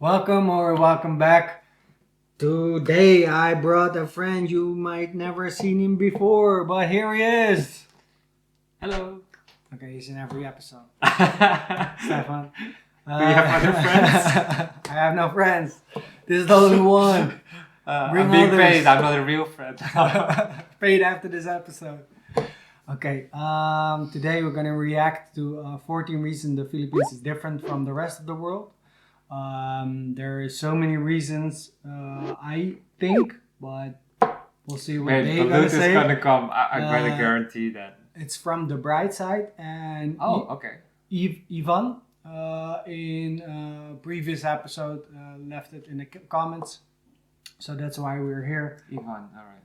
Welcome back. Today I brought a friend you might never seen him before, but here he is. Hello. Okay, he's in every episode. Do Stefan. you have other friends? I have no friends. This is the only one. Bring I'm being others. paid. I'm not a real friend. Paid after this episode. Okay, today we're gonna react to 14 reasons the Philippines is different from the rest of the world. There are so many reasons, I think, but we'll see what Wait, they the gotta loot is say. gonna come. I gotta guarantee that. It's from the bright side, and Okay. Ivan in previous episode left it in the comments, so that's why we're here. Ivan, alright.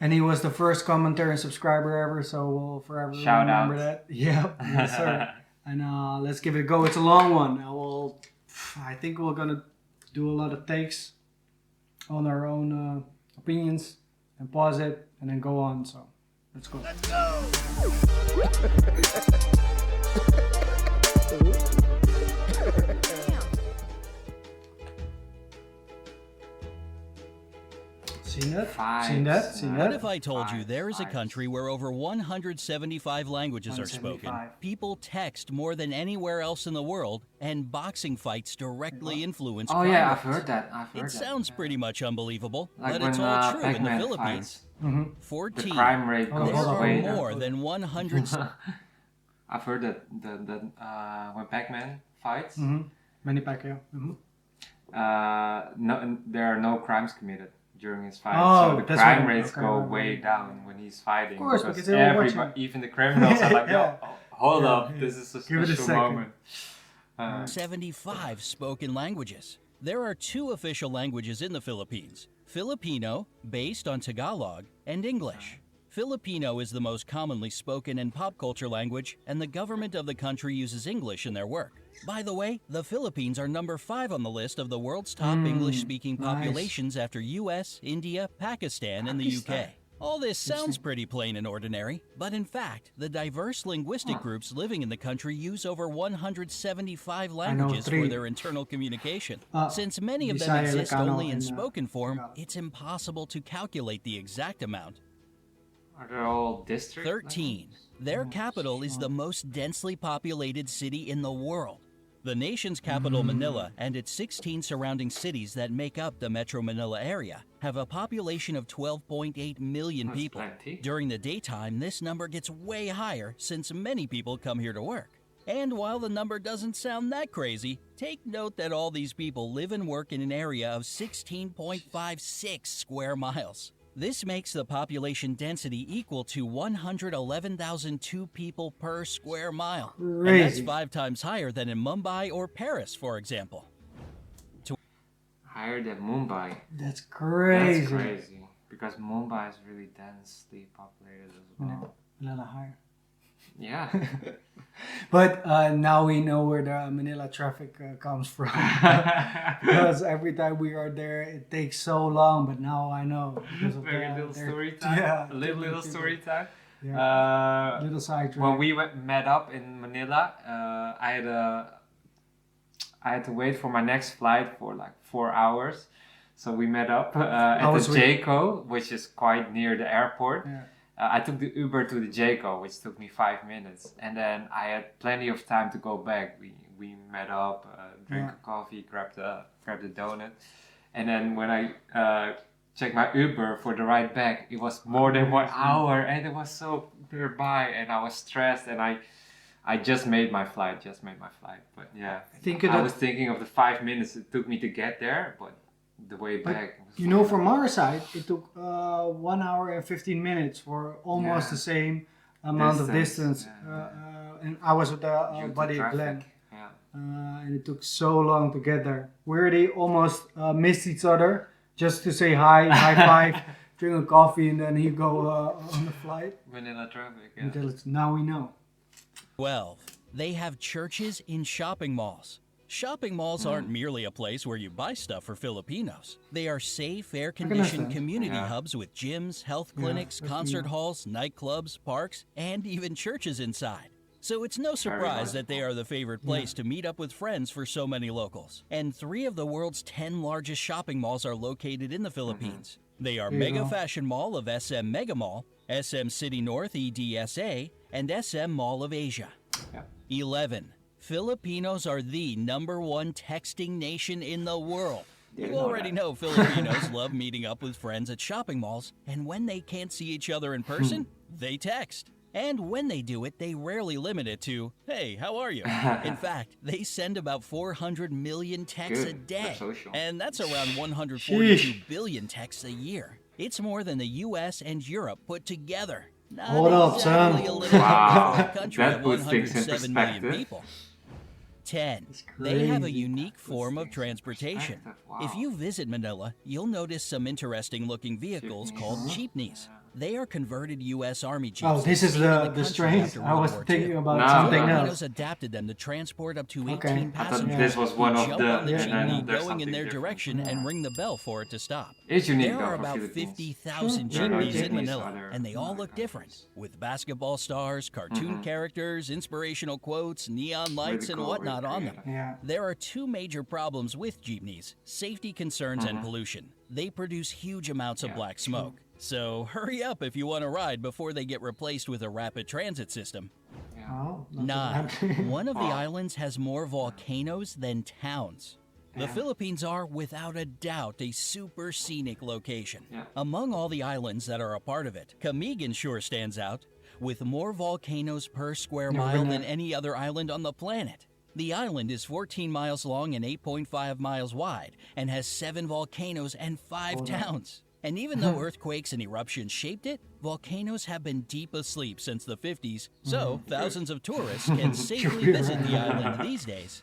And he was the first commenter and subscriber ever, so we'll forever Shout remember out. that. Yep, yes sir. And let's give it a go. It's a long one. I think we're gonna do a lot of takes on our own opinions and pause it and then go on. So let's go. Let's go. Seen that? Seen that? Seen What that? if I told you there is a country where over 175 languages are spoken, 175. people text more than anywhere else in the world, and boxing fights directly influence Oh crime yeah, I've rates? heard that. It sounds pretty much unbelievable, Like but when it's all true in the Pac-Man Philippines. fights, the 14. crime rate Hold on, goes There hold on, are way hold on. more than 100. I've heard that when Pac-Man fights, Manny Pacquiao. there are no crimes committed during his fight. Oh, So the that's crime right. rates Okay, go right, way right. down when he's fighting. Of course, because they're all everybody, watching. even the criminals are like, Yeah. yo, hold Yeah, up, yeah. this is a Give it a special second. moment. 75 spoken languages. There are two official languages in the Philippines, Filipino, based on Tagalog, and English. Filipino is the most commonly spoken and pop culture language, and the government of the country uses English in their work. By the way, the Philippines are number 5 on the list of the world's top English-speaking nice. populations after US, India, Pakistan, and the UK. All this sounds pretty plain and ordinary, but in fact, the diverse linguistic groups living in the country use over 175 languages for 3. their internal communication. Uh, Since many of them Bisaya, exist Ilocano, only in and, spoken form, Tagalog. it's impossible to calculate the exact amount. Are they all district? 13. Their capital is the most densely populated city in the world. The nation's capital, Manila, and its 16 surrounding cities that make up the Metro Manila area have a population of 12.8 million That's people. plenty. During the daytime, this number gets way higher since many people come here to work. And while the number doesn't sound that crazy, take note that all these people live and work in an area of 16.56 square miles. This makes the population density equal to 111,002 people per square mile. And that's Crazy. 5 times higher than in Mumbai or Paris, for example. Higher than Mumbai. That's crazy. That's crazy. Because Mumbai is really densely populated as well. A little higher. Yeah. But now we know where the Manila Traffic comes from. Because every time we are there, it takes so long. But now I know. Because of Very little their- story time. Yeah. A little story time. Yeah. Little side When track. we met up in Manila, I had to wait for my next flight for like 4 hours. So we met up at was the we- Jayco, which is quite near the airport. Yeah. I took the Uber to the Jayco, which took me 5 minutes, and then I had plenty of time to go back. We met up, drank a coffee, grabbed a donut, and then when I checked my Uber for the ride back, it was more than 1 hour, and it was so nearby, and I was stressed, and I just made my flight, but yeah, I think I that- was thinking of the 5 minutes it took me to get there, but the way But back. was you know, 4 from hours. our side, it took 1 hour and 15 minutes for almost Yeah. the same amount of Distance, distance. yeah. And I was with Due the to buddy traffic, Glenn. yeah. And it took so long to get there. We already almost missed each other just to say hi, high five, drink a coffee, and then he go on the flight. Manila traffic, yeah. Until it's now we know. 12. They have churches in shopping malls. Shopping malls aren't merely a place where you buy stuff for Filipinos. They are safe, air-conditioned understand. community Yeah. hubs with gyms, health Yeah, clinics, that's concert me. halls, nightclubs, parks, and even churches inside. So it's no surprise that they are the favorite place to meet up with friends for so many locals. And 3 of the world's 10 largest shopping malls are located in the Philippines. They are Mega Fashion Mall of SM Mega Mall, SM City North EDSA, and SM Mall of Asia. 11. Filipinos are the #1 texting nation in the world. You already know Filipinos love meeting up with friends at shopping malls, and when they can't see each other in person, they text. And when they do it, they rarely limit it to, "Hey, how are you?" In fact, they send about 400 million texts a day, and that's around 142 billion texts a year. It's more than the US and Europe put together. Not Hold up, exactly Sam. a little Wow, for a country that of puts things in 107 million perspective. people. 10. They have a crazy. unique form of transportation. If you visit Manila, you'll notice some interesting looking vehicles called jeepneys. They are converted U.S. Army jeeps. Oh, this is that stayed in the country strains. after I World was War thinking II. about No, something no. Filipinos else. adapted them to transport up to 18 Okay. I thought passengers. this was one of Jump the, on the and then jeepney there's going in something their different. direction and ring the bell for it to stop. It's unique There though are for about Philippines. 50,000 There are no jeepneys in jeepneys Manila, other- and they all other look different, countries. with basketball stars, cartoon characters, inspirational quotes, neon lights, and cool, whatnot really on them. creative. Yeah. There are 2 major problems with jeepneys: safety concerns and pollution. They produce huge amounts of black smoke. So hurry up if you want to ride before they get replaced with a rapid transit system. Oh, not so 9. bad. One of the Wow. islands has more volcanoes than towns. The Philippines are, without a doubt, a super scenic location. Yeah. Among all the islands that are a part of it, Camigan sure stands out, with more volcanoes per square Never mile been than there. any other island on the planet. The island is 14 miles long and 8.5 miles wide, and has 7 volcanoes and 5 towns. And even though earthquakes and eruptions shaped it, volcanoes have been deep asleep since the 50s, so thousands of tourists can safely visit the island these days.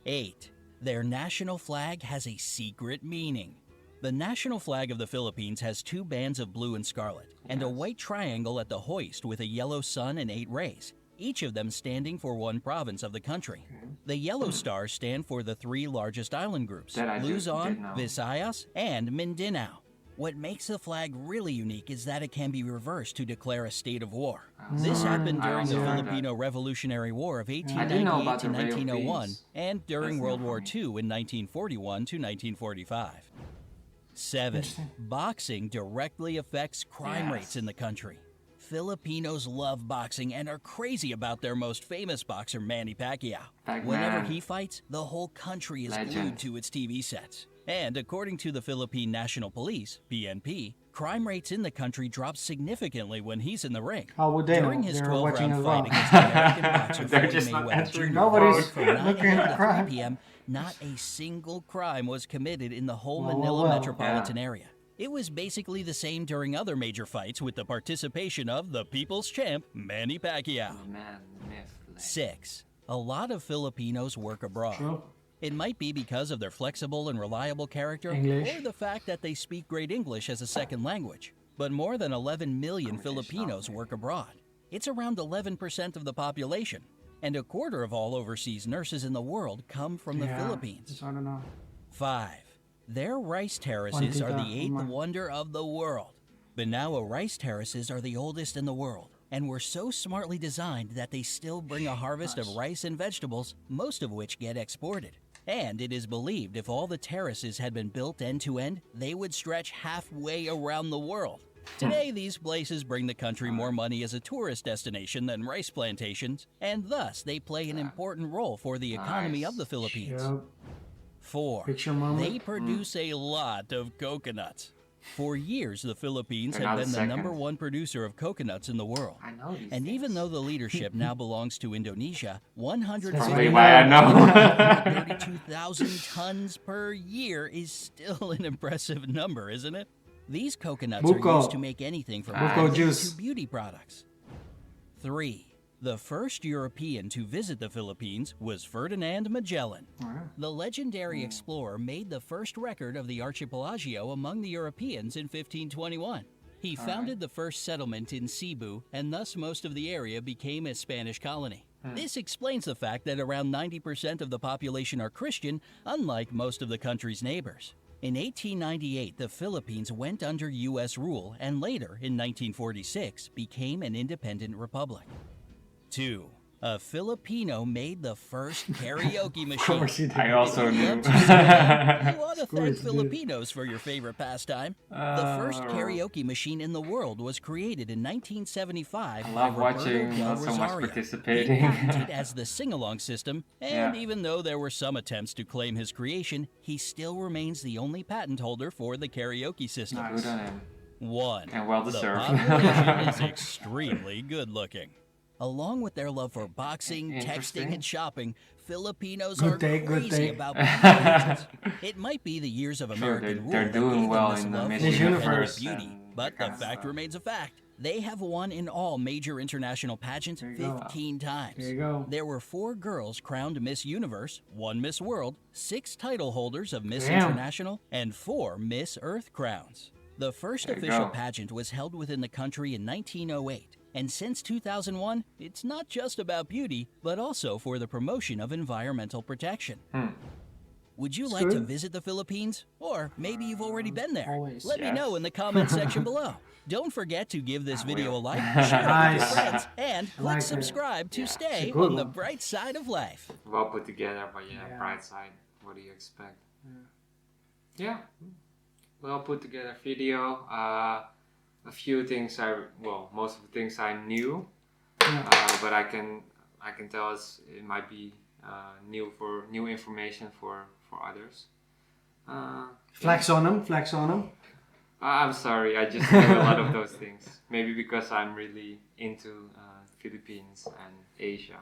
8. Their national flag has a secret meaning. The national flag of the Philippines has 2 bands of blue and scarlet, and a white triangle at the hoist with a yellow sun and 8 rays, each of them standing for one province of the country. The yellow stars stand for the 3 largest island groups, That I did Luzon, know. Visayas, and Mindanao. What makes the flag really unique is that it can be reversed to declare a state of war. This happened I during the also heard Filipino Revolutionary War of I didn't know 1898 about to the Ray of 1901 Peace. and during That's World new War for me. II in 1941 to 1945. 7. Boxing directly affects crime rates in the country. Filipinos love boxing and are crazy about their most famous boxer, Manny Pacquiao. Whenever he fights, the whole country is glued Legend. to its TV sets. And according to the Philippine National Police, PNP, crime rates in the country drop significantly when he's in the ring. How would they know? During his They're watching 12-round as fight well. against the American boxer They're Floyd just not Mayweather answering Jr. the Nobody's phone. from 9 looking at a.m. the to crime. 3 p.m., not a single crime was committed in the whole Well, Manila well, metropolitan area. It was basically the same during other major fights with the participation of the people's champ, Manny Pacquiao. Man, myth. 6. A lot of Filipinos work abroad. True. It might be because of their flexible and reliable character English. or the fact that they speak great English as a second language. But more than 11 million Filipinos work abroad. It's around 11% of the population. And a quarter of all overseas nurses in the world come from the Yeah, Philippines. I don't know. 5. Their rice terraces are the Quantita, 8th wonder of the world. Banawa rice terraces are the oldest in the world and were so smartly designed that they still bring a harvest of rice and vegetables, most of which get exported. And it is believed if all the terraces had been built end to end, they would stretch halfway around the world. Today, these places bring the country more money as a tourist destination than rice plantations, and thus they play an important role for the economy of the Philippines. Yep. 4. Picture moment. They produce a lot of coconuts. For years, the Philippines They're have not been the second. #1 producer of coconuts in the world. I know these And things. even though the leadership now belongs to Indonesia, Probably Probably why I know. 132,000 tons per year is still an impressive number, isn't it? These coconuts are Buko. used to make anything from Buko clothing juice. to beauty products. 3. The first European to visit the Philippines was Ferdinand Magellan. The legendary explorer made the first record of the archipelago among the Europeans in 1521. He founded the first settlement in Cebu, and thus most of the area became a Spanish colony. This explains the fact that around 90% of the population are Christian, unlike most of the country's neighbors. In 1898, the Philippines went under U.S. rule and later, in 1946, became an independent republic. 2. A Filipino made the first karaoke machine. Of course he did. I also If you knew. love to sing along, you ought to Of course thank he did. Filipinos for your favorite pastime. The first karaoke machine in the world was created in 1975 I by love Roberto watching, del not so much Rosario. He participating. patented as the sing-along system, and Yeah. even though there were some attempts to claim his creation, he still remains the only patent holder for the karaoke system. Nice. Good on him. 1. And well The deserved. population is extremely good-looking. Along with their love for boxing, Interesting. texting, and shopping, Filipinos Good are take, good crazy take. about beauty pageants. It might be the years of Sure, American rule they're that doing gave well them this in the love Miss for independent Universe beauty, and but that the kind of fact stuff. remains a fact. They have won in all major international pageants There you go. 15 times. There you go. There were 4 girls crowned Miss Universe, 1 Miss World, 6 title holders of Miss Damn. International, and 4 Miss Earth crowns. The first There you official go. pageant was held within the country in 1908, and since 2001, it's not just about beauty, but also for the promotion of environmental protection. Would you like to good. visit the Philippines? Or maybe you've already been there. Always. Let me Yes. know in the comment section below. Don't forget to give this I video a will. like, share it with your Nice. friends, and click like it. subscribe to Yeah. stay It's a good on the one. bright side of life. Well put together, but Yeah. bright side. What do you expect? Yeah. Well put together video. A few things most of the things I knew, Yeah. but I can tell it might be new information for others. Flex on them, flex on them. I'm sorry, I just knew a lot of those things. Maybe because I'm really into Philippines and Asia.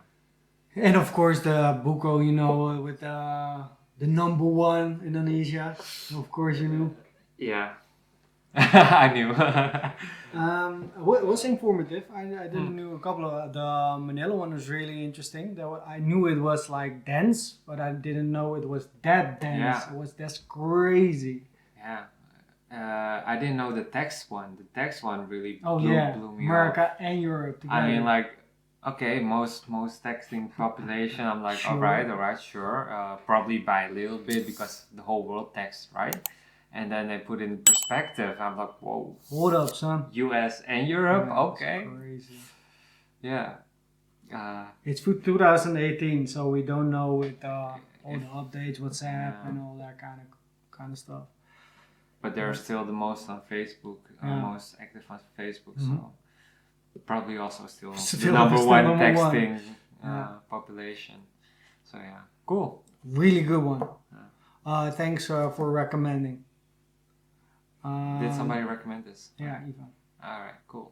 And of course the buko, you know, with the number 1 Indonesia. Of course you knew. Yeah, I knew. What was informative. I didn't know a couple of the Manila one was really interesting. I knew it was like dense, but I didn't know it was that dense. Yeah. That's crazy. Yeah. I didn't know the text one. The text one really Oh blew yeah, me America off. and Europe together. I mean, like, okay, most texting population. I'm like, Sure. all right, sure. Probably by a little bit because the whole world texts, right? And then they put it in perspective. I'm like, whoa, Hold up, son. U.S. and Europe, Yeah, okay, it's crazy. yeah. It's for 2018, so we don't know with all the updates, WhatsApp, Yeah. and all that kind of stuff. But they're still the most on Facebook, Yeah. most active on Facebook, Mhm. so probably also still Still- the number still one number one. texting Yeah. population. So yeah, cool. Really good one. Thanks for recommending. Did somebody recommend this? Yeah, Ivan. All right, cool.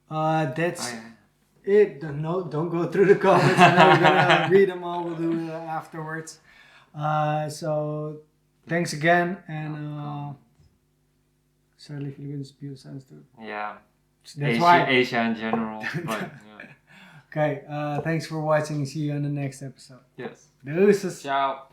That's Oh, yeah. it. No, don't go through the comments. I know we're gonna read them all. We'll do it afterwards. So thanks again, and sadly, Philippines abuse sense too. Yeah. That's Asia, why. Asia in general, but yeah. Okay. Thanks for watching. See you on the next episode. Yes. Deuces. Ciao.